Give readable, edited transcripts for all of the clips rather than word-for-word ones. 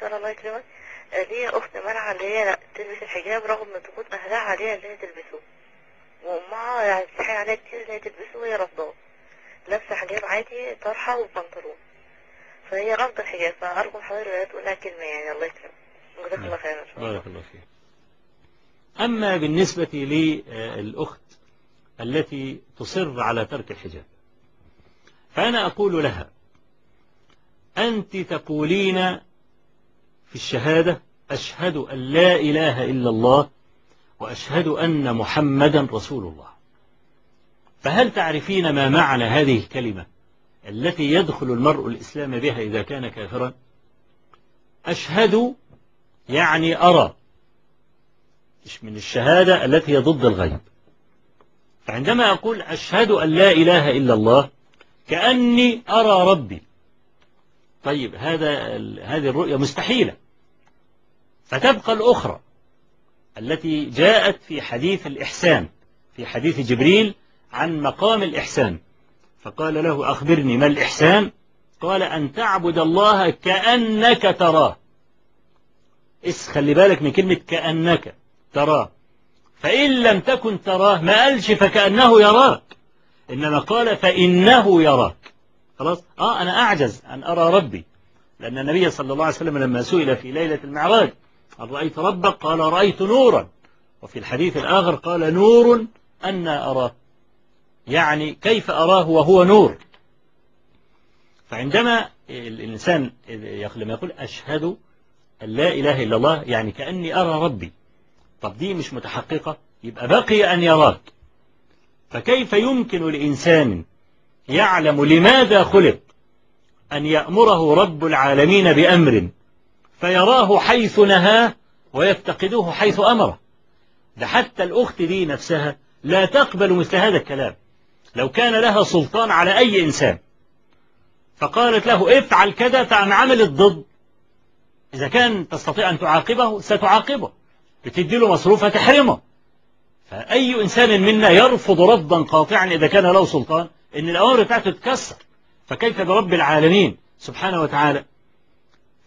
سؤال الله يكرمك. ليا اخت منع اللي هي تلبس الحجاب رغم ضغوط اهلها عليها اللي هي تلبسه، وامها يعني بتحاول عليها كتير اللي هي تلبسه وهي رافضاه، لابسه حجاب عادي طرحه وبنطلون، فهي رافضه الحجاب. فارجو حضرتك تقول لها كلمه يعني. الله يكرمك، جزاك الله خيرا ان شاء الله. بارك الله فيك. أما بالنسبة للأخت التي تصر على ترك الحجاب، فأنا أقول لها: أنت تقولين في الشهادة: أشهد أن لا إله إلا الله وأشهد أن محمدا رسول الله. فهل تعرفين ما معنى هذه الكلمة التي يدخل المرء الإسلام بها إذا كان كافرا؟ أشهد يعني أرى، من الشهادة التي هي ضد الغيب. فعندما أقول أشهد أن لا إله إلا الله كأني أرى ربي. طيب هذه الرؤية مستحيلة. فتبقى الأخرى التي جاءت في حديث الإحسان، في حديث جبريل عن مقام الإحسان، فقال له: أخبرني ما الإحسان؟ قال: أن تعبد الله كأنك تراه. خلي بالك من كلمة كأنك تراه، فإن لم تكن تراه ما قالش فكأنه يراك، إنما قال فإنه يراك. خلاص؟ أنا أعجز أن أرى ربي، لأن النبي صلى الله عليه وسلم لما سئل في ليلة المعراج: هل رأيت ربك؟ قال: رأيت نورا. وفي الحديث الآخر قال: نور أنا أراه، يعني كيف أراه وهو نور؟ فعندما الإنسان لما يقول أشهد أن لا إله إلا الله يعني كأني أرى ربي، طب دي مش متحققة، يبقى بقي أن يراك. فكيف يمكن لإنسان يعلم لماذا خلق أن يأمره رب العالمين بأمر فيراه حيث نهاه ويفتقده حيث أمره؟ ده حتى الأخت دي نفسها لا تقبل مثل هذا الكلام. لو كان لها سلطان على أي إنسان فقالت له افعل كذا فأنا عملت ضد، إذا كان تستطيع أن تعاقبه ستعاقبه، بتدي له مصروفة تحرمه. فأي إنسان منا يرفض رفضا قاطعا إذا كان له سلطان إن الأمر بتاعته تتكسر، فكيف برب العالمين سبحانه وتعالى؟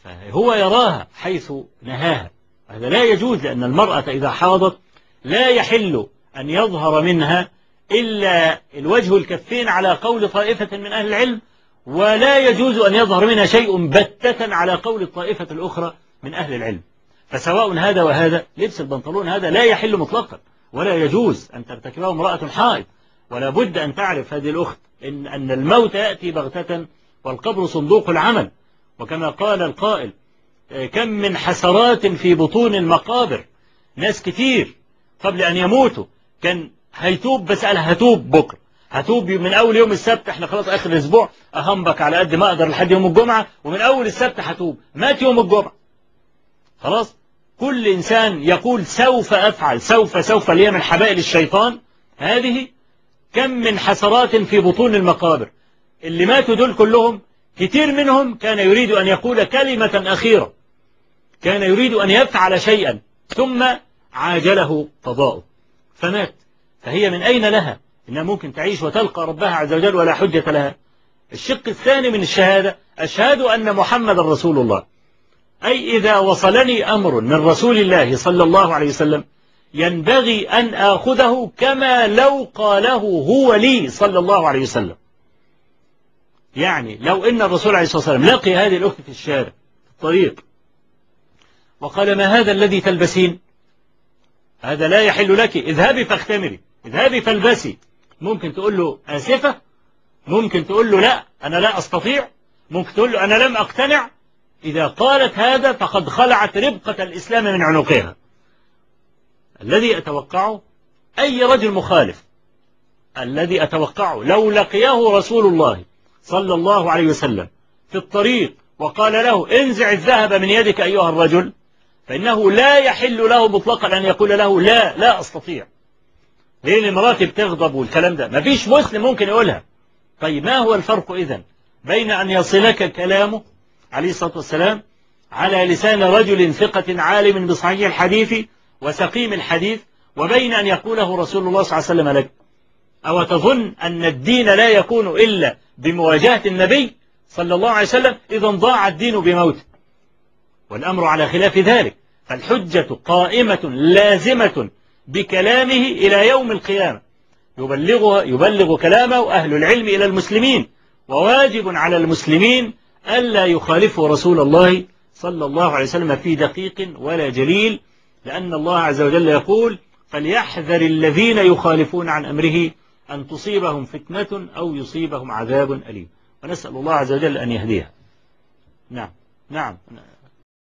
فهو يراها حيث نهاها. هذا لا يجوز، لأن المرأة إذا حاضت لا يحل أن يظهر منها إلا الوجه الكفين على قول طائفة من أهل العلم، ولا يجوز أن يظهر منها شيء بتة على قول الطائفة الأخرى من أهل العلم. فسواء هذا وهذا، لبس البنطلون هذا لا يحل مطلقا، ولا يجوز أن ترتكبه امرأة حائض. ولا بد أن تعرف هذه الأخت أن الموت يأتي بغتة والقبر صندوق العمل. وكما قال القائل: كم من حسرات في بطون المقابر. ناس كتير قبل أن يموتوا كان هيتوب، بس قال هتوب بكرة، هتوب من أول يوم السبت، احنا خلاص آخر الأسبوع أهمبك على قد ما أقدر لحد يوم الجمعة، ومن أول السبت هتوب، مات يوم الجمعة. خلاص؟ كل إنسان يقول سوف أفعل، سوف اللي هي من حبائل الشيطان هذه. كم من حسرات في بطون المقابر. اللي ماتوا دول كلهم كتير منهم كان يريد أن يقول كلمة أخيرة، كان يريد أن يفعل شيئا ثم عاجله قضاؤه فمات. فهي من أين لها إنها ممكن تعيش وتلقى ربها عز وجل ولا حجة لها؟ الشق الثاني من الشهادة: أشهد أن محمد رسول الله، أي إذا وصلني أمر من رسول الله صلى الله عليه وسلم ينبغي أن آخذه كما لو قاله هو لي صلى الله عليه وسلم. يعني لو إن الرسول عليه الصلاة والسلام لقي هذه الأخت في الشارع في الطريق وقال: ما هذا الذي تلبسين؟ هذا لا يحل لك، اذهبي فاختمري، اذهبي فالبسي. ممكن تقول له آسفة، ممكن تقول له لا أنا لا أستطيع، ممكن تقول له أنا لم أقتنع. إذا قالت هذا فقد خلعت ربقة الإسلام من عنقها. الذي أتوقعه أي رجل مخالف، الذي أتوقعه لو لقيه رسول الله صلى الله عليه وسلم في الطريق وقال له انزع الذهب من يدك أيها الرجل، فإنه لا يحل له مطلقا أن يقول له لا أستطيع. لأن مراتي بتغضب والكلام ده ما فيش مسلم ممكن يقولها. طيب ما هو الفرق إذن بين أن يصلك كلامه عليه الصلاة والسلام على لسان رجل ثقة عالم بصحيح الحديث وسقيم الحديث، وبين أن يقوله رسول الله صلى الله عليه وسلم لك؟ أو تظن أن الدين لا يكون إلا بمواجهة النبي صلى الله عليه وسلم؟ إذا ضاع الدين بموته. والأمر على خلاف ذلك، فالحجة قائمة لازمة بكلامه إلى يوم القيامة، يبلغ كلامه أهل العلم إلى المسلمين، وواجب على المسلمين ألا يخالفوا رسول الله صلى الله عليه وسلم في دقيق ولا جليل، لأن الله عز وجل يقول: فليحذر الذين يخالفون عن أمره أن تصيبهم فتنة أو يصيبهم عذاب أليم. ونسأل الله عز وجل أن يهديها. نعم.